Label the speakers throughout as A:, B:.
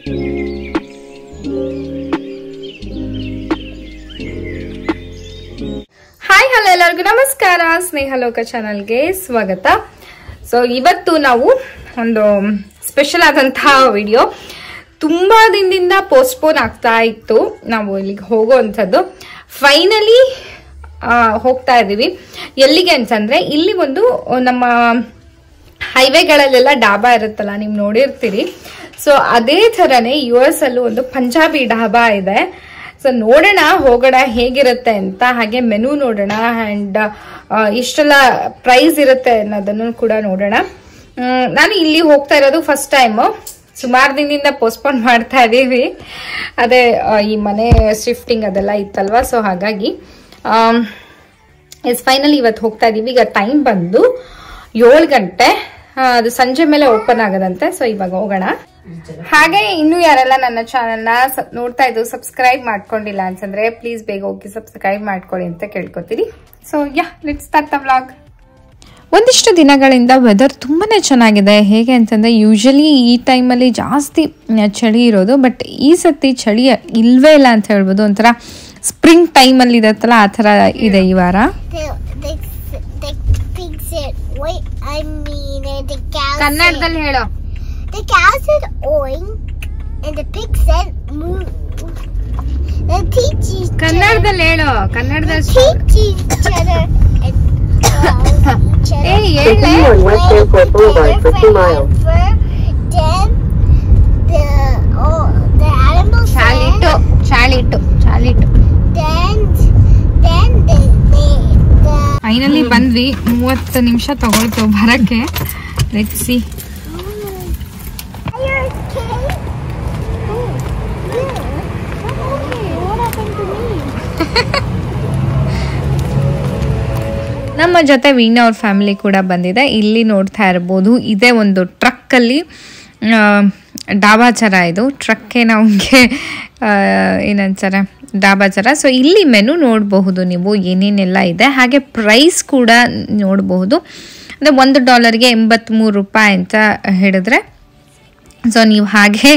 A: Hi hello ಎಲ್ಲರಿಗೂ ನಮಸ್ಕಾರ, ಸ್ನೇಹ ಲೋಕ ಚಾನಲ್ಗೆ ಸ್ವಾಗತ. ಸೊ ಇವತ್ತು ನಾವು ಒಂದು ಸ್ಪೆಷಲ್ ಆದಂತಹ ವಿಡಿಯೋ, ತುಂಬಾ ದಿನದಿಂದ ಪೋಸ್ಟ್ಪೋನ್ ಆಗ್ತಾ ಇತ್ತು ನಾವು ಇಲ್ಲಿಗೆ ಹೋಗುವಂಥದ್ದು. ಫೈನಲಿ ಹೋಗ್ತಾ ಇದೀವಿ. ಎಲ್ಲಿಗೆ ಅಂತಂದ್ರೆ, ಇಲ್ಲಿ ಒಂದು ನಮ್ಮ ಹೈವೇಗಳಲ್ಲೆಲ್ಲ ಡಾಬಾ ಇರುತ್ತಲ್ಲ, ನೀವು ನೋಡಿರ್ತೀರಿ. ಸೊ ಅದೇ ತರನೇ US ಅಲ್ಲೂ ಒಂದು ಪಂಜಾಬಿ ಡಾಬಾ ಇದೆ. ಸೊ ನೋಡೋಣ, ಹೋಗೋಣ ಹೇಗಿರುತ್ತೆ ಅಂತ, ಹಾಗೆ ಮೆನು ನೋಡೋಣ ಅಂಡ್ ಇಷ್ಟೆಲ್ಲ ಪ್ರೈಸ್ ಇರುತ್ತೆ ಅನ್ನೋದನ್ನು ಕೂಡ ನೋಡೋಣ. ನಾನು ಇಲ್ಲಿ ಹೋಗ್ತಾ ಇರೋದು ಫಸ್ಟ್ ಟೈಮ್. ಸುಮಾರು ದಿನದಿಂದ ಪೋಸ್ಟ್ಪೋನ್ ಮಾಡ್ತಾ ಇದೀವಿ. ಅದೇ ಈ ಮನೆ ಶಿಫ್ಟಿಂಗ್ ಅದೆಲ್ಲ ಇತ್ತಲ್ವಾ, ಸೊ ಹಾಗಾಗಿ ಫೈನಲಿ ಇವತ್ತು ಹೋಗ್ತಾ ಇದೀವಿ. ಈಗ ಟೈಮ್ ಬಂದು 7 ಗಂಟೆ, ಅದು ಸಂಜೆ ಮೇಲೆ ಓಪನ್ ಆಗದಂತೆ. ಸೊ ಇವಾಗ ಹೋಗೋಣ. ಹಾಗೆ ಇನ್ನು ಯಾರೆಲ್ಲ ನನ್ನ ಚಾನೆಲ್ನ ನೋಡ್ತಾ ಇದ್ದು ಸಬ್ಸ್ಕ್ರೈಬ್ ಮಾಡ್ಕೊಂಡಿಲ್ಲ ಅಂತಂದ್ರೆ ಪ್ಲೀಸ್ ಬೇಗ ಹೋಗಿ ಸಬ್ಸ್ಕ್ರೈಬ್ ಮಾಡ್ಕೊಳ್ಳಿ ಅಂತ ಕೇಳ್ಕೊತೀನಿ. So let's start the vlog. ಒಂದಿಷ್ಟು ದಿನಗಳಿಂದ ವೆದರ್ ತುಂಬಾನೇ ಚೆನ್ನಾಗಿದೆ. ಹೇಗೆ ಅಂತಂದ್ರೆ, ಯೂಶಲಿ ಈ ಟೈಮಲ್ಲಿ ಜಾಸ್ತಿ ಚಳಿ ಇರೋದು, ಬಟ್ ಈ ಸತಿ ಚಳಿ ಇಲ್ವೇ ಇಲ್ಲ ಅಂತ ಹೇಳ್ಬೋದು. ಒಂಥರ ಸ್ಪ್ರಿಂಗ್ ಟೈಮಲ್ಲಿ ಇರತ್ತಲ್ಲ, ಆ ಥರ ಇದೆ ಈ ವಾರ. ಕನ್ನಡದಲ್ಲಿ ಹೇಳೋ.
B: The cow said oink and the pig said moo. The teachers
A: ಕನ್ನಡದಲ್ಲಿ ಹೇಳೋ. ಕನ್ನಡದಲ್ಲಿ
B: teach each other and
A: Hey, ಹೇಳೆ.
B: on West Airport Boulevard for 2 miles. Then the animal
A: ಚಾಲಿಟ್ಟು
B: then they
A: finally ಬಂದ್ವಿ. 30 ನಿಮಿಷ ತಗೊಳ್ತು ಬರಕ್ಕೆ. Let's see. ನಮ್ಮ ಜೊತೆ ವೀಣಾ ಅವ್ರ ಫ್ಯಾಮಿಲಿ ಕೂಡ ಬಂದಿದೆ. ಇಲ್ಲಿ ನೋಡ್ತಾ ಇರ್ಬೋದು, ಇದೇ ಒಂದು ಟ್ರಕ್ಕಲ್ಲಿ ಡಾಬಾಚರ. ಇದು ಟ್ರಕ್ಕೆ ನಮಗೆ ಏನಂತಾರೆ, ಡಾಬಾಚರ. ಸೊ ಇಲ್ಲಿ ಮೆನು ನೋಡಬಹುದು ನೀವು, ಏನೇನೆಲ್ಲ ಇದೆ. ಹಾಗೆ ಪ್ರೈಸ್ ಕೂಡ ನೋಡಬಹುದು. ಅಂದರೆ $1ಗೆ 83 ರೂಪಾಯಿ ಅಂತ ಹೇಳಿದ್ರೆ, ಸೊ ನೀವು ಹಾಗೆ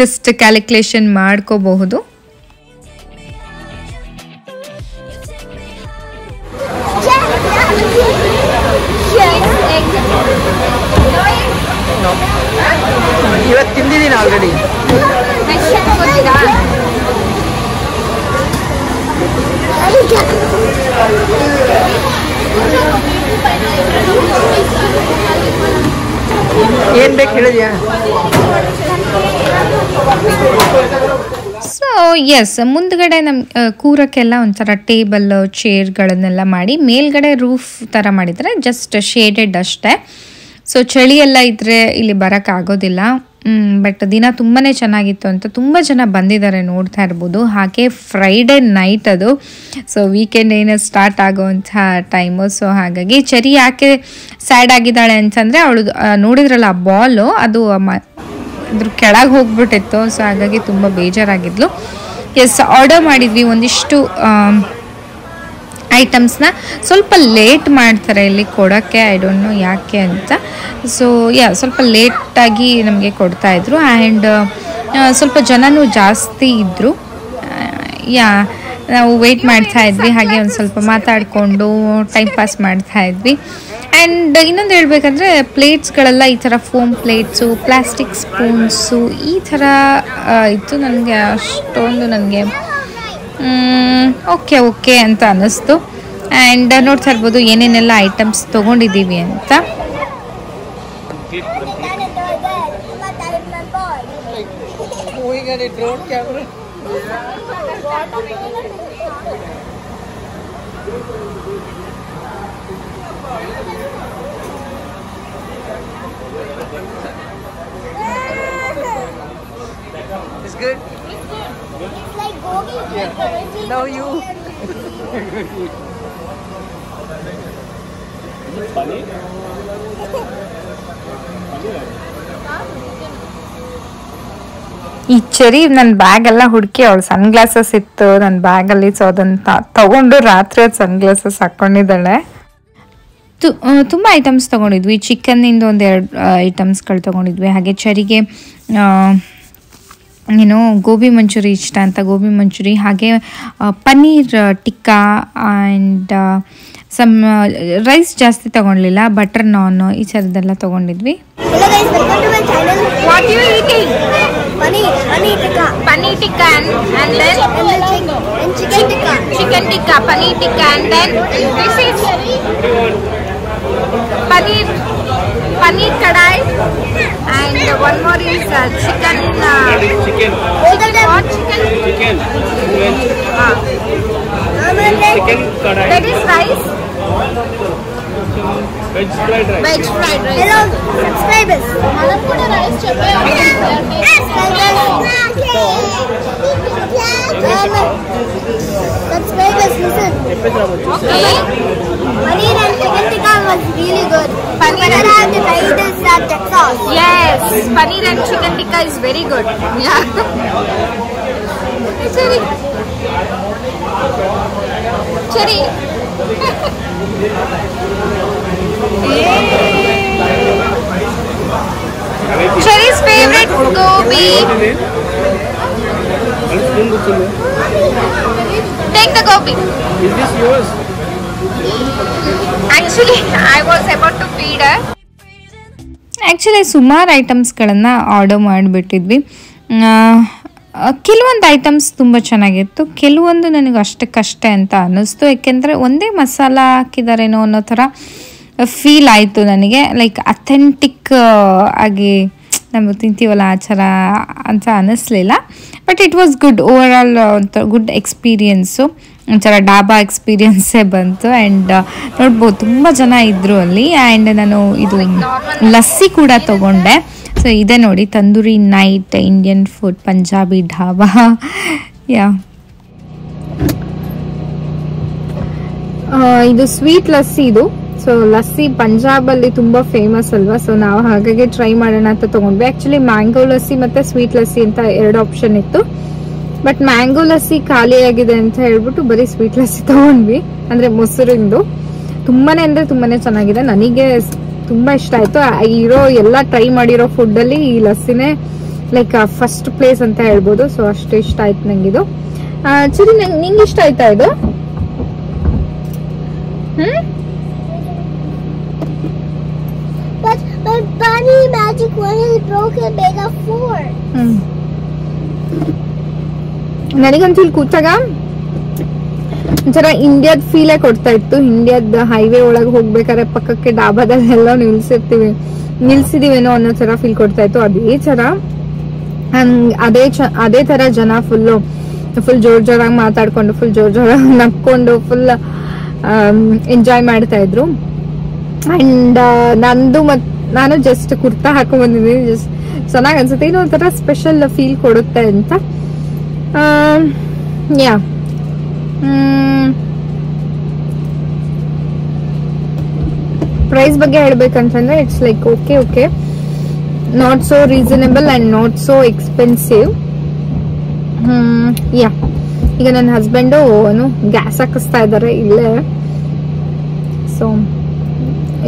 A: ಜಸ್ಟ್ ಕ್ಯಾಲ್ಕುಲೇಷನ್ ಮಾಡ್ಕೋಬಹುದು.
C: ಇವತ್ತು ತಿಂದಿದ್ದೀನಿ ಆಲ್ರೆಡಿ. ಏನ್ ಬೇಕು ಹೇಳಿದ್ಯಾ?
A: ಸೊ ಎಸ್, ಮುಂದ್ಗಡೆ ನಮ್ಮ ಕೂರಕ್ಕೆಲ್ಲ ಒಂಥರ ಟೇಬಲ್ ಚೇರ್ಗಳನ್ನೆಲ್ಲ ಮಾಡಿ ಮೇಲ್ಗಡೆ ರೂಫ್ ಥರ ಮಾಡಿದರೆ ಜಸ್ಟ್ ಶೇಡೆಡ್ ಅಷ್ಟೇ. ಸೊ ಚಳಿ ಎಲ್ಲ ಇದ್ದರೆ ಇಲ್ಲಿ ಬರೋಕ್ಕಾಗೋದಿಲ್ಲ. ಬಟ್ ದಿನ ತುಂಬಾ ಚೆನ್ನಾಗಿತ್ತು ಅಂತ ತುಂಬ ಜನ ಬಂದಿದ್ದಾರೆ, ನೋಡ್ತಾ ಇರ್ಬೋದು. ಹಾಗೆ ಫ್ರೈಡೇ ನೈಟ್ ಅದು. ಸೊ ವೀಕೆಂಡ್ ಏನೋ ಸ್ಟಾರ್ಟ್ ಆಗೋವಂಥ ಟೈಮು. ಸೊ ಹಾಗಾಗಿ ಚರಿ ಯಾಕೆ ಸ್ಯಾಡ್ ಆಗಿದ್ದಾಳೆ ಅಂತಂದರೆ, ಅವಳು ನೋಡಿದ್ರಲ್ಲ ಆ ಬಾಲು, ಅದು ಅದ್ರ ಕೆಳಗೆ ಹೋಗ್ಬಿಟ್ಟಿತ್ತು. ಸೊ ಹಾಗಾಗಿ ತುಂಬ ಬೇಜಾರಾಗಿದ್ಲು. ಎಸ್, ಆರ್ಡರ್ ಮಾಡಿದ್ವಿ ಒಂದಿಷ್ಟು ಐಟಮ್ಸ್ನ. ಸ್ವಲ್ಪ ಲೇಟ್ ಮಾಡ್ತಾರೆ ಇಲ್ಲಿ ಕೊಡೋಕ್ಕೆ, ಐ ಡೋಂಟ್ ನೋ ಯಾಕೆ ಅಂತ. ಸೊ ಸ್ವಲ್ಪ ಲೇಟಾಗಿ ನಮಗೆ ಕೊಡ್ತಾಯಿದ್ರು. ಆ್ಯಂಡ್ ಸ್ವಲ್ಪ ಜನನೂ ಜಾಸ್ತಿ ಇದ್ದರು. ನಾವು ವೆಯ್ಟ್ ಮಾಡ್ತಾಯಿದ್ವಿ. ಹಾಗೆ ಒಂದು ಸ್ವಲ್ಪ ಮಾತಾಡಿಕೊಂಡು ಟೈಮ್ ಪಾಸ್ ಮಾಡ್ತಾಯಿದ್ವಿ. ಆ್ಯಂಡ್ ಇನ್ನೊಂದು ಹೇಳ್ಬೇಕಂದ್ರೆ, ಪ್ಲೇಟ್ಸ್ಗಳೆಲ್ಲ ಈ ಥರ ಫೋಮ್ ಪ್ಲೇಟ್ಸು, ಪ್ಲಾಸ್ಟಿಕ್ ಸ್ಪೂನ್ಸು ಈ ಥರ ಇತ್ತು. ನನಗೆ ಅಷ್ಟೊಂದು ಓಕೆ ಅಂತ ಅನ್ನಿಸ್ತು. ಆ್ಯಂಡ್ ನೋಡ್ತಾ ಇರ್ಬೋದು ಏನೇನೆಲ್ಲ ಐಟಮ್ಸ್ ತೊಗೊಂಡಿದ್ದೀವಿ ಅಂತ.
C: It's good?
B: It's like gobi.
C: Yeah. No, you.
D: Is it funny?
A: ಈ ಚೆರಿ ನನ್ನ ಬ್ಯಾಗೆಲ್ಲ ಹುಡುಕಿ ಅವಳು ಸನ್ ಗ್ಲಾಸಸ್ ಇತ್ತು ನನ್ನ ಬ್ಯಾಗಲ್ಲಿ. ಸೊ ಅದನ್ನು ತಗೊಂಡು ರಾತ್ರಿ ಅದು ಸನ್ ಗ್ಲಾಸಸ್ ಹಾಕ್ಕೊಂಡಿದ್ದಾಳೆ. ತುಂಬ ಐಟಮ್ಸ್ ತೊಗೊಂಡಿದ್ವಿ. ಚಿಕನ್ನಿಂದ ಒಂದೆರಡು ಐಟಮ್ಸ್ಗಳು ತೊಗೊಂಡಿದ್ವಿ. ಹಾಗೆ ಚರಿಗೆ ಏನೋ ಗೋಬಿ ಮಂಚೂರಿ ಇಷ್ಟ ಅಂತ ಗೋಬಿ ಮಂಚೂರಿ, ಹಾಗೆ paneer tikka and some rice ಜಾಸ್ತಿ ತೊಗೊಳ್ಲಿಲ್ಲ, ಬಟರ್ ನಾನ್ ಈ ಥರದ್ದೆಲ್ಲ ತೊಗೊಂಡಿದ್ವಿ.
B: Hello guys, welcome to my channel.
A: What you eating?
B: Paneer tikka.
A: Paneer tikka and then
B: And chicken tikka.
A: chicken tikka, paneer tikka, and then this is paneer kadai, and one more is chicken.
B: Both of them.
A: What chicken?
D: Chicken kadai.
A: That is rice.
D: Veg fried rice.
A: Veg fried rice.
B: Hello subscribers. Subscribers, listen.
A: Okay.
B: Paneer and chicken tikka was really good.
A: Paneer
B: But I have to try this Texas.
A: Yes, paneer and chicken tikka is very good. Yeah. Cherry. Cherry. Cherry's favorite gobi. Take the gobi.
D: Is this yours?
A: Actually, I was about to feed her. Actually ಸುಮಾರು ಐಟಮ್ಸ್ಗಳನ್ನು order ಮಾಡಿಬಿಟ್ಟಿದ್ವಿ. ಕೆಲವೊಂದು items ತುಂಬ ಚೆನ್ನಾಗಿತ್ತು, ಕೆಲವೊಂದು ನನಗೆ ಅಷ್ಟಕ್ಕಷ್ಟೇ ಅಂತ ಅನ್ನಿಸ್ತು. ಯಾಕೆಂದರೆ ಒಂದೇ ಮಸಾಲ ಹಾಕಿದಾರೇನೋ ಅನ್ನೋ ಥರ ಫೀಲ್ ಆಯಿತು ನನಗೆ. ಲೈಕ್ ಅಥೆಂಟಿಕ್ ಆಗಿ ನಾವು ತಿಂತೀವಲ್ಲ ಆ ಥರ ಅಂತ ಅನ್ನಿಸ್ಲಿಲ್ಲ. But it was good, over all good experience, ಒಂಥರ ಡಾಬಾ ಎಕ್ಸ್ಪೀರಿಯನ್ಸೇ ಬಂತು. ಆ್ಯಂಡ್ ನೋಡ್ಬೋದು ತುಂಬ ಜನ ಇದ್ದರು ಅಲ್ಲಿ. ಆ್ಯಂಡ್ ನಾನು ಇದು ಲಸ್ಸಿ ಕೂಡ ತೊಗೊಂಡೆ. ಸೊ ಇದೆ ನೋಡಿ, tandoori night, Indian food, Punjabi dhaba. Yeah, ಇದು ಸ್ವೀಟ್ ಲಸ್ಸಿ ಇದು. ಸೊ ಲಸ್ಸಿ ಪಂಜಾಬಲ್ಲಿ ತುಂಬ ಫೇಮಸ್ ಅಲ್ವಾ, ಸೊ ನಾವು ಹಾಗಾಗಿ ಟ್ರೈ ಮಾಡೋಣ ಅಂತ ತೊಗೊಂಡ್ವಿ. ಆ್ಯಕ್ಚುಲಿ ಮ್ಯಾಂಗೋ ಲಸ್ಸಿ ಮತ್ತು ಸ್ವೀಟ್ ಲಸ್ಸಿ ಅಂತ 2 ಆಪ್ಷನ್ ಇತ್ತು. ಬಟ್ ಮ್ಯಾಂಗೋ ಲಸ್ಸಿ ಖಾಲಿ ಆಗಿದೆ ಅಂತ ಹೇಳ್ಬಿಟ್ಟು ಬರೀ ಸ್ವೀಟ್ ಲಸ್ಸಿ ತೊಗೊಂಡ್ವಿ, ಅಂದರೆ ಮೊಸರಿಂದು. ತುಂಬಾನೇ ಅಂದರೆ ತುಂಬಾನೇ ಚೆನ್ನಾಗಿದೆ, ನನಗೆ ತುಂಬ ಇಷ್ಟ ಆಯಿತು. ಇರೋ ಎಲ್ಲ ಟ್ರೈ ಮಾಡಿರೋ ಫುಡ್ಡಲ್ಲಿ ಈ ಲಸ್ಸಿನೇ ಲೈಕ್ ಫಸ್ಟ್ ಪ್ಲೇಸ್ ಅಂತ ಹೇಳ್ಬೋದು. ಸೊ ಅಷ್ಟು ಇಷ್ಟ ಆಯ್ತು ನಂಗಿದು. ಸರಿ, ನಿಂಗೆ ಇಷ್ಟ ಆಯ್ತಾ ಇದು?
B: But Bunny Magic one is broken mega 4.
A: ನನಗಂತೂ ಇಲ್ಲಿ ಕೂತಾಗ ಒಂಥರ ಇಂಡಿಯಾದ ಫೀಲೇ ಕೊಡ್ತಾ ಇತ್ತು. ಇಂಡಿಯಾದ ಹೈವೇ ಒಳಗೆ ಹೋಗ್ಬೇಕಾದ್ರೆ ಪಕ್ಕಕ್ಕೆ ಡಾಬಾದಲ್ಲೆಲ್ಲ ನಿಲ್ಸಿದೀವೇನೋ ಅನ್ನೋ ತರ ಫೀಲ್ ಕೊಡ್ತಾ ಇತ್ತು. ಅದೇ ತರ ಜನ ಫುಲ್ ಜೋರಾಗಿ ಮಾತಾಡ್ಕೊಂಡು, ಫುಲ್ ಜೋರಾಗಿ ನಕ್ಕೊಂಡು, ಫುಲ್ ಎಂಜಾಯ್ ಮಾಡ್ತಾ ಇದ್ರು. ಅಂಡ್ ನಾನು ಜಸ್ಟ್ ಕುರ್ತಾ ಹಾಕೊಂಡ್ ಬಂದಿದ್ದೀನಿ. ಜಸ್ಟ್ ಚೆನ್ನಾಗಿ ಅನ್ಸುತ್ತೆ, ಏನೋ ಒಂಥರ ಸ್ಪೆಷಲ್ ಫೀಲ್ ಕೊಡುತ್ತೆ ಅಂತ. ಯಾ, ಪ್ರೈಸ್ ಬಗ್ಗೆ ಹೇಳ್ಬೇಕಂತಂದ್ರೆ it's like okay, not so reasonable and not so expensive. Yeah, ಈಗ ನನ್ನ ಹಸ್ಬೆಂಡು ಗ್ಯಾಸ್ ಹಾಕಿಸ್ತಾ ಇದ್ದಾರೆ ಇಲ್ಲೇ. ಸೊ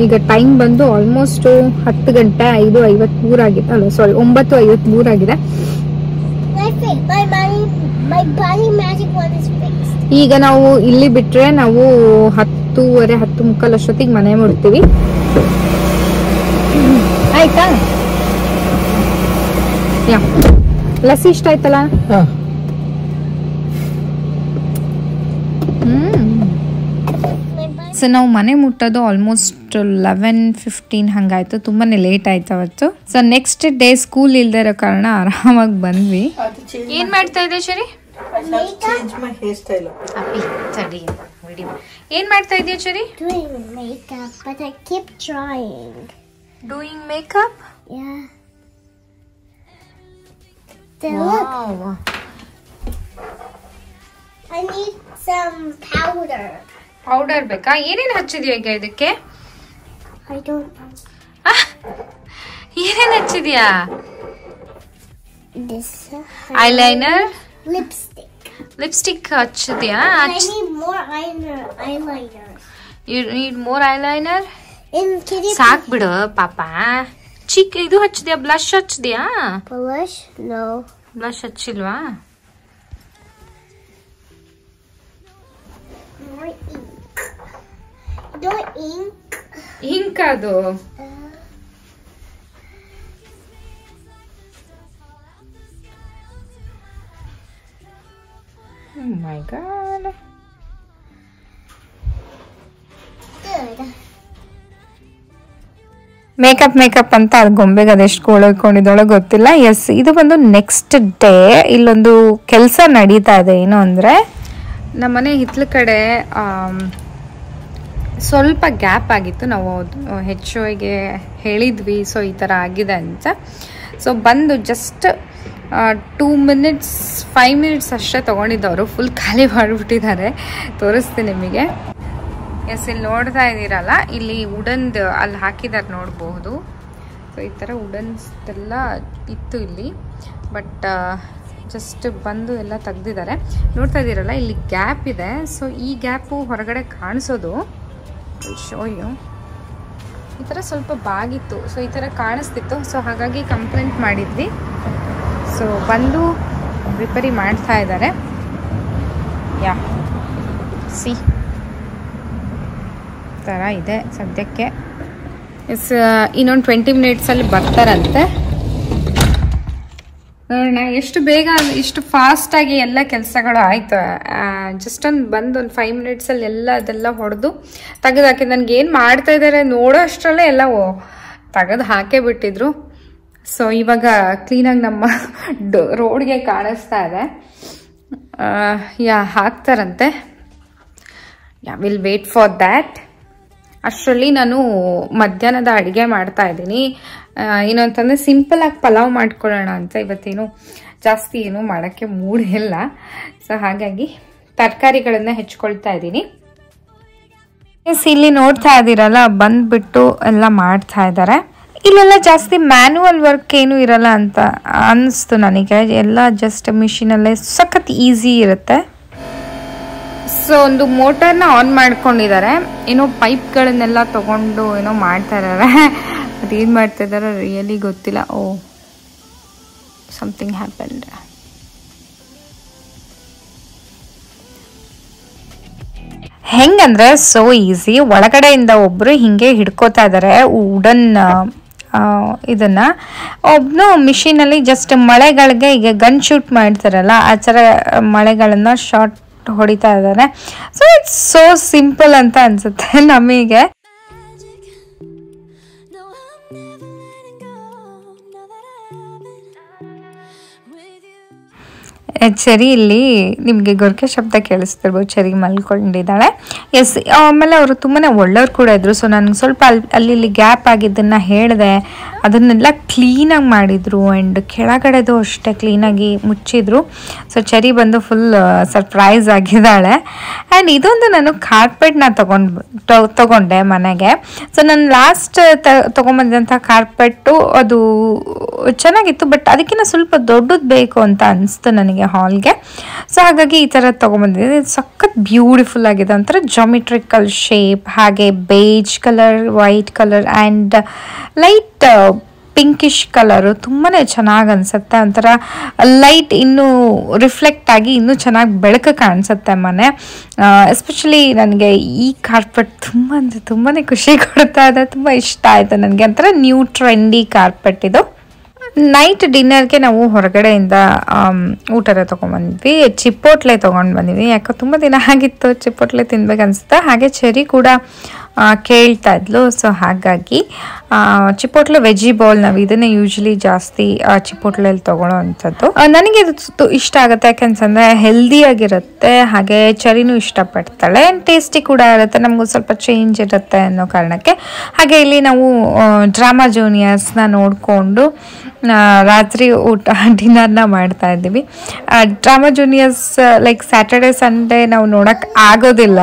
A: ಈಗ ಟೈಮ್ ಬಂದು ಆಲ್ಮೋಸ್ಟ್ 10 ಗಂಟೆ 5:53 ಆಗಿದೆ. ಅಲ್ಲ ಸಾರಿ, 9:53 ಆಗಿದೆ.
B: My Bunny Magic one is fixed.
A: ಈಗ ನಾವು ಇಲ್ಲಿ ಬಿಟ್ರೆ ನಾವು 10:30 10:45 ಅಷ್ಟೊತ್ತಿಗೆ ಮನೆ ಮುಟ್ತೀವಿ. ಆಯ್ತಾ? ಯಾ, ಲಸ್ಸಿ ಇಷ್ಟ ಆಯ್ತಲ್ಲ? ಸೊ ನಾವು ಮನೆ ಮುಟ್ಟೋದು ಆಲ್ಮೋಸ್ಟ್ 11:15 ಹಂಗಾಯ್ತು. ತುಂಬಾನೇ ಲೇಟ್ ಆಯ್ತು ಅವತ್ತು. ಸೊ ನೆಕ್ಸ್ಟ್ ಡೇ ಸ್ಕೂಲ್ ಇಲ್ದೇ ಇರೋ ಕಾರಣ ಆರಾಮಾಗಿ ಬಂದ್ವಿ. ಏನ್ ಮಾಡ್ತಾ ಇದ್ದೆ ಶರಿ? ಏನ್ ಮಾಡ್ತಾ ಇದೆಯಾ ಶರಿ?
B: Doing makeup, but I keep trying.
A: Doing makeup?
B: Yeah. Then look, I need some powder.
A: Powder ಬೇಕಾ? ಏನೇನು ಹಚ್ಚಿದ್ಯಾ ಈಗ ಇದಕ್ಕೆ?
B: I don't know.
A: ಏನೇನು ಹಚ್ಚಿದ್ಯಾ?
B: This
A: eyeliner,
B: lipstick.
A: ಹಚ್ಚಿದ್ಯಾ?
B: I need more eyeliner.
A: You need more eyeliner?
B: In kitty
A: ಸಾಕ್ ಬಿಡು ಪಾಪ. ಇದು ಹಚ್ಚಿದ್ಯಾ? ಬ್ಲಶ್ ಹಚ್ಚಿದ್ಯಾ?
B: blush? No.
A: ಬ್ಲಷ್ ಹಚ್ಚಿಲ್ವಾ? ಇಂಕ್ ಅದು. Oh my god. ಮೇಕಪ್ ಅಂತ ಅದು ಗೊಂಬೆಗೆ ಅದೆಷ್ಟು ಗೋಳಕೊಂಡಿದ್ದಾಳೋ ಗೊತ್ತಿಲ್ಲ. ಎಸ್, ಇದು ಬಂದು ನೆಕ್ಸ್ಟ್ ಡೇ. ಇಲ್ಲೊಂದು ಕೆಲಸ ನಡೀತಾ ಇದೆ. ಏನು ಅಂದರೆ ನಮ್ಮನೆ ಹಿತ್ಲ ಕಡೆ ಸ್ವಲ್ಪ ಗ್ಯಾಪ್ ಆಗಿತ್ತು. ನಾವು HOಗೆ ಹೇಳಿದ್ವಿ, ಸೊ ಈ ಥರ ಆಗಿದೆ ಅಂತ. ಸೊ ಬಂದು ಜಸ್ಟ್ 2 minutes 5 minutes ಅಷ್ಟೇ ತೊಗೊಂಡಿದ್ದವರು. ಫುಲ್ ಖಾಲಿ ಮಾಡಿಬಿಟ್ಟಿದ್ದಾರೆ. ತೋರಿಸ್ತೀನಿ ನಿಮಗೆ. ಎಸ್, ಇಲ್ಲಿ ನೋಡ್ತಾ ಇದ್ದೀರಲ್ಲ, ಇಲ್ಲಿ ವುಡನ್ದು ಅಲ್ಲಿ ಹಾಕಿದ್ದಾರೆ ನೋಡಬಹುದು. ಸೊ ಈ ಥರ ವುಡನ್ಸ್ದೆಲ್ಲ ಇತ್ತು ಇಲ್ಲಿ, ಬಟ್ ಜಸ್ಟ್ ಬಂದು ಎಲ್ಲ ತೆಗ್ದಿದ್ದಾರೆ. ನೋಡ್ತಾ ಇದ್ದೀರಲ್ಲ, ಇಲ್ಲಿ ಗ್ಯಾಪ್ ಇದೆ. ಸೊ ಈ ಗ್ಯಾಪು ಹೊರಗಡೆ ಕಾಣಿಸೋದು ಶೋಯು ಈ ಥರ ಸ್ವಲ್ಪ ಬಾಗಿತ್ತು. ಸೊ ಈ ಥರ ಕಾಣಿಸ್ತಿತ್ತು. ಸೊ ಹಾಗಾಗಿ ಕಂಪ್ಲೇಂಟ್ ಮಾಡಿದ್ವಿ. ಸೊ ಬಂದು ರಿಪೇರಿ ಮಾಡ್ತಾ ಇದ್ದಾರೆ. ಯಾ ಸಿ ಥರ ಇದೆ ಸದ್ಯಕ್ಕೆ. ಎಸ್, ಇನ್ನೊಂದು 20 minutesಲ್ಲಿ ಬರ್ತಾರಂತೆ. ನೋಡೋಣ ಎಷ್ಟು ಬೇಗ, ಇಷ್ಟು ಫಾಸ್ಟಾಗಿ ಎಲ್ಲ ಕೆಲಸಗಳು ಆಯಿತು. ಜಸ್ಟ್ ಬಂದು ಒಂದು 5 minutesಲ್ಲಿ ಎಲ್ಲ ಅದೆಲ್ಲ ಹೊಡೆದು ತೆಗೆದು ಹಾಕಿ, ನನಗೆ ಏನು ಮಾಡ್ತಾ ಇದ್ದಾರೆ ನೋಡೋ ಅಷ್ಟರಲ್ಲೇ ಎಲ್ಲ ತೆಗೆದು ಹಾಕೇ ಬಿಟ್ಟಿದ್ರು. ಸೊ ಇವಾಗ ಕ್ಲೀನಾಗಿ ನಮ್ಮ ರೋಡ್ಗೆ ಕಾಣಿಸ್ತಾ ಇದೆ. ಹಾಕ್ತಾರಂತೆ. Will wait for that. ಅಷ್ಟರಲ್ಲಿ ನಾನು ಮಧ್ಯಾಹ್ನದ ಅಡುಗೆ ಮಾಡ್ತಾ ಇದ್ದೀನಿ. ಏನು ಅಂತಂದರೆ ಸಿಂಪಲಾಗಿ ಪಲಾವ್ ಮಾಡ್ಕೊಳ್ಳೋಣ ಅಂತ. ಇವತ್ತೇನು ಜಾಸ್ತಿ ಏನು ಮಾಡೋಕ್ಕೆ ಮೂಡ್ ಇಲ್ಲ. ಸೊ ಹಾಗಾಗಿ ತರಕಾರಿಗಳನ್ನ ಹೆಚ್ಕೊಳ್ತಾ ಇದ್ದೀನಿ. ಎಸ್, ಇಲ್ಲಿ ನೋಡ್ತಾ ಇದ್ದೀರಲ್ಲ, ಬಂದ್ಬಿಟ್ಟು ಎಲ್ಲ ಮಾಡ್ತಾ ಇದ್ದಾರೆ. ಇಲ್ಲೆಲ್ಲ ಜಾಸ್ತಿ ಮ್ಯಾನ್ಯುವಲ್ ವರ್ಕ್ ಏನೂ ಇರಲ್ಲ ಅಂತ ಅನ್ನಿಸ್ತು ನನಗೆ. ಎಲ್ಲ ಜಸ್ಟ್ ಮಿಷಿನಲ್ಲೇ ಸಖತ್ ಈಸಿ ಇರುತ್ತೆ. ಸೊ ಒಂದು ಮೋಟರ್ನ ಆನ್ ಮಾಡ್ಕೊಂಡಿದ್ದಾರೆ. ಏನೋ ಪೈಪ್ಗಳನ್ನೆಲ್ಲ ತಗೊಂಡು ಏನೋ ಮಾಡ್ತಾ ಇದ್ದಾರೆ. ಅದೇನು ಮಾಡ್ತಾ ಇದ್ದಾರೆ ರಿಯಲಿ ಗೊತ್ತಿಲ್ಲ. ಓ, ಸಮಥಿಂಗ್ ಹ್ಯಾಪನ್ಡ್. ಹೆಂಗಂದ್ರೆ ಸೊ ಈಸಿ. ಒಳಗಡೆಯಿಂದ ಒಬ್ರು ಹಿಂಗೆ ಹಿಡ್ಕೋತಾ ಇದ್ದಾರೆ ವುಡನ್ ಇದನ್ನ. ಒಬ್ನು ಮಿಷಿನಲ್ಲಿ ಜಸ್ಟ್ ಮಳೆಗಳಿಗೆ ಈಗ ಗನ್ ಶೂಟ್ ಮಾಡ್ತಾರಲ್ಲ, ಆ ಥರ ಮಳೆಗಳನ್ನ ಶಾರ್ಟ್ ಹೊಡಿತಾ ಇದ್ದಾರೆ. ಸೊ ಇಟ್ಸ್ ಸೋ ಸಿಂಪಲ್ ಅಂತ ಅನ್ಸುತ್ತೆ ನಮಗೆ. ಚರಿ ಇಲ್ಲಿ ನಿಮಗೆ ಗೊರಕೆ ಶಬ್ದ ಕೇಳಿಸ್ತಿರ್ಬೋದು. ಚರಿ ಮಲ್ಕೊಂಡಿದ್ದಾಳೆ. ಎಸ್, ಆಮೇಲೆ ಅವರು ತುಂಬಾ ಒಳ್ಳೆಯವ್ರು ಕೂಡ ಇದ್ರು. ಸೊ ನನಗೆ ಸ್ವಲ್ಪ ಅಲ್ಲಿ ಗ್ಯಾಪ್ ಆಗಿದ್ದನ್ನು ಹೇಳಿದೆ. ಅದನ್ನೆಲ್ಲ ಕ್ಲೀನಾಗಿ ಮಾಡಿದರು. ಆ್ಯಂಡ್ ಕೆಳಗಡೆದು ಅಷ್ಟೇ ಕ್ಲೀನಾಗಿ ಮುಚ್ಚಿದ್ರು. ಸೊ ಚರಿ ಬಂದು ಫುಲ್ ಸರ್ಪ್ರೈಸ್ ಆಗಿದ್ದಾಳೆ. ಆ್ಯಂಡ್ ಇದೊಂದು ನಾನು ಕಾರ್ಪೆಟ್ನ ತಗೊಂಡೆ ಮನೆಗೆ. ಸೊ ನಾನು ಲಾಸ್ಟ್ ತೊಗೊಂಬಂದಂಥ ಕಾರ್ಪೆಟ್ಟು ಅದು ಚೆನ್ನಾಗಿತ್ತು, ಬಟ್ ಅದಕ್ಕಿಂತ ಸ್ವಲ್ಪ ದೊಡ್ಡದು ಬೇಕು ಅಂತ ಅನಿಸ್ತು ನನಗೆ ಹಾಲ್ಗೆ. ಸೊ ಹಾಗಾಗಿ ಈ ಥರ ತೊಗೊಂಬಂದಿದ್ದೆ. ಇದು ಸಖತ್ ಬ್ಯೂಟಿಫುಲ್ ಆಗಿದೆ. ಒಂಥರ ಜಾಮಿಟ್ರಿಕಲ್ ಶೇಪ್, ಹಾಗೆ beige colour, white colour and light pinkish colour ತುಂಬಾ ಚೆನ್ನಾಗಿ ಅನಿಸುತ್ತೆ. ಒಂಥರ ಲೈಟ್ ಇನ್ನೂ ರಿಫ್ಲೆಕ್ಟ್ ಆಗಿ ಇನ್ನೂ ಚೆನ್ನಾಗಿ ಬೆಳಕು ಕಾಣಿಸುತ್ತೆ ಮನೆ. ಎಸ್ಪೆಷಲಿ ನನಗೆ ಈ ಕಾರ್ಪೆಟ್ ತುಂಬಾ ಖುಷಿ ಕೊಡ್ತಾ ಇದೆ. ತುಂಬ ಇಷ್ಟ ಆಯಿತು ನನಗೆ. ಒಂಥರ ನ್ಯೂ ಟ್ರೆಂಡಿ ಕಾರ್ಪೆಟ್ ಇದು. ನೈಟ್ ಡಿನ್ನರ್ಗೆ ನಾವು ಹೊರಗಡೆಯಿಂದ ಊಟದ ತೊಗೊಂಡ್ಬಂದ್ವಿ. ಚಿಪ್ಪೋಟ್ಲೆ ತೊಗೊಂಡು ಬಂದ್ವಿ. ಯಾಕೋ ತುಂಬ ದಿನ ಆಗಿತ್ತು ಚಿಪ್ಪೋಟ್ಲೆ ತಿನ್ಬೇಕನ್ಸುತ್ತೆ. ಹಾಗೆ ಚೆರಿ ಕೂಡ ಕೇಳ್ತಾ ಇದ್ಲು. ಸೊ ಹಾಗಾಗಿ ಚಿಪ್ಪೋಟ್ಲೆ ವೆಜಿ ಬೌಲ್ ನಾವು ಇದನ್ನೇ ಯೂಶ್ವಲಿ ಜಾಸ್ತಿ ಚಿಪ್ಪೋಟ್ಲೆಯಲ್ಲಿ ತೊಗೊಳ್ಳೋ ಅಂಥದ್ದು. ನನಗೆ ಇದು ಇಷ್ಟ ಆಗುತ್ತೆ, ಯಾಕೆಂತಂದರೆ ಹೆಲ್ದಿಯಾಗಿರುತ್ತೆ. ಹಾಗೆ ಚರಿನೂ ಇಷ್ಟಪಡ್ತಾಳೆ. ಆ್ಯಂಡ್ ಟೇಸ್ಟಿ ಕೂಡ ಇರುತ್ತೆ. ನಮಗೂ ಸ್ವಲ್ಪ ಚೇಂಜ್ ಇರುತ್ತೆ ಅನ್ನೋ ಕಾರಣಕ್ಕೆ. ಹಾಗೆ ಇಲ್ಲಿ ನಾವು ಡ್ರಾಮಾ ಜೂನಿಯರ್ಸ್ನ ನೋಡಿಕೊಂಡು ರಾತ್ರಿ ಊಟ ಡಿನ್ನರ್ನ ಮಾಡ್ತಾ ಇದ್ದೀವಿ. Drama juniors like Saturday Sunday ನಾವು ನೋಡೋಕ್ಕೆ ಆಗೋದಿಲ್ಲ.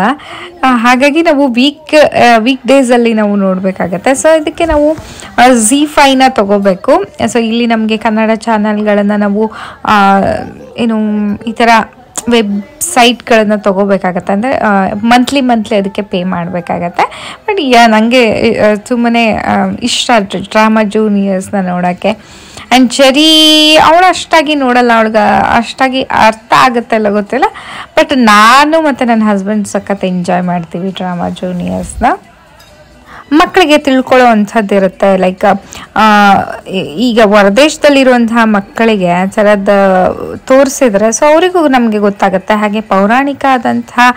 A: ಹಾಗಾಗಿ ನಾವು ವೀಕ್ ಡೇಸಲ್ಲಿ ನಾವು ನೋಡಬೇಕಾಗತ್ತೆ. ಸೊ ಇದಕ್ಕೆ ನಾವು ZEE5ನ ತಗೋಬೇಕು. ಸೊ ಇಲ್ಲಿ ನಮಗೆ ಕನ್ನಡ ಚಾನಲ್ಗಳನ್ನು ನಾವು ಏನು ಈ ಥರ ವೆಬ್ಸೈಟ್ಗಳನ್ನು ತೊಗೋಬೇಕಾಗತ್ತೆ, ಅಂದರೆ ಮಂತ್ಲಿ ಅದಕ್ಕೆ ಪೇ ಮಾಡಬೇಕಾಗತ್ತೆ. ಬಟ್ ನನಗೆ ತುಂಬಾ ಇಷ್ಟ ಡ್ರಾಮಾ ಜೂನಿಯರ್ಸ್ನ ನೋಡೋಕ್ಕೆ. ಆ್ಯಂಡ್ ಚೆರಿ ಅವಳು ಅಷ್ಟಾಗಿ ನೋಡಲ್ಲ, ಅವಳಿಗೆ ಅಷ್ಟಾಗಿ ಅರ್ಥ ಆಗುತ್ತೆ ಅಲ್ಲ ಗೊತ್ತಿಲ್ಲ. ಬಟ್ ನಾನು ಮತ್ತು ನನ್ನ ಹಸ್ಬೆಂಡ್ ಸಖತ್ ಎಂಜಾಯ್ ಮಾಡ್ತೀವಿ ಡ್ರಾಮಾ ಜೂನಿಯರ್ಸ್ನ. ಮಕ್ಕಳಿಗೆ ತಿಳ್ಕೊಳ್ಳೋ ಅಂಥದ್ದು ಇರುತ್ತೆ. ಲೈಕ್ ಈಗ ಹೊರದೇಶದಲ್ಲಿರುವಂತಹ ಮಕ್ಕಳಿಗೆ ಥರದ ತೋರಿಸಿದ್ರೆ ಸೊ ಅವರಿಗೂ ನಮಗೆ ಗೊತ್ತಾಗುತ್ತೆ. ಹಾಗೆ ಪೌರಾಣಿಕ ಆದಂತಹ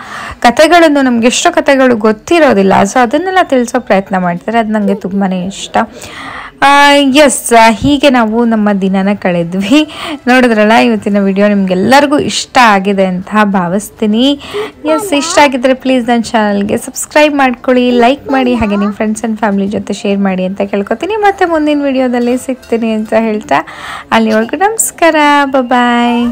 A: ಕಥೆಗಳನ್ನು ನಮಗೆ ಎಷ್ಟೋ ಕಥೆಗಳು ಗೊತ್ತಿರೋದಿಲ್ಲ, ಸೊ ಅದನ್ನೆಲ್ಲ ತಿಳಿಸೋ ಪ್ರಯತ್ನ ಮಾಡ್ತಾರೆ. ಅದು ನನಗೆ ತುಂಬಾ ಇಷ್ಟ. ಎಸ್, ಹೀಗೆ ನಾವು ನಮ್ಮ ದಿನನ ಕಳೆದ್ವಿ. ನೋಡಿದ್ರಲ್ಲ, ಇವತ್ತಿನ ವಿಡಿಯೋ ನಿಮ್ಗೆಲ್ಲರಿಗೂ ಇಷ್ಟ ಆಗಿದೆ ಅಂತ ಭಾವಿಸ್ತೀನಿ. ಎಸ್, ಇಷ್ಟ ಆಗಿದ್ರೆ ಪ್ಲೀಸ್ ನನ್ನ ಚಾನಲ್ಗೆ ಸಬ್ಸ್ಕ್ರೈಬ್ ಮಾಡ್ಕೊಳ್ಳಿ, ಲೈಕ್ ಮಾಡಿ, ಹಾಗೆ ನಿಮ್ಮ ಫ್ರೆಂಡ್ಸ್ ಆ್ಯಂಡ್ ಫ್ಯಾಮಿಲಿ ಜೊತೆ ಶೇರ್ ಮಾಡಿ ಅಂತ ಕೇಳ್ಕೊತೀನಿ. ಮತ್ತೆ ಮುಂದಿನ ವಿಡಿಯೋದಲ್ಲಿ ಸಿಗ್ತೀನಿ ಅಂತ ಹೇಳ್ತಾ ಅಲ್ಲಿವರೆಗೂ ನಮಸ್ಕಾರ, ಬಾಯ್.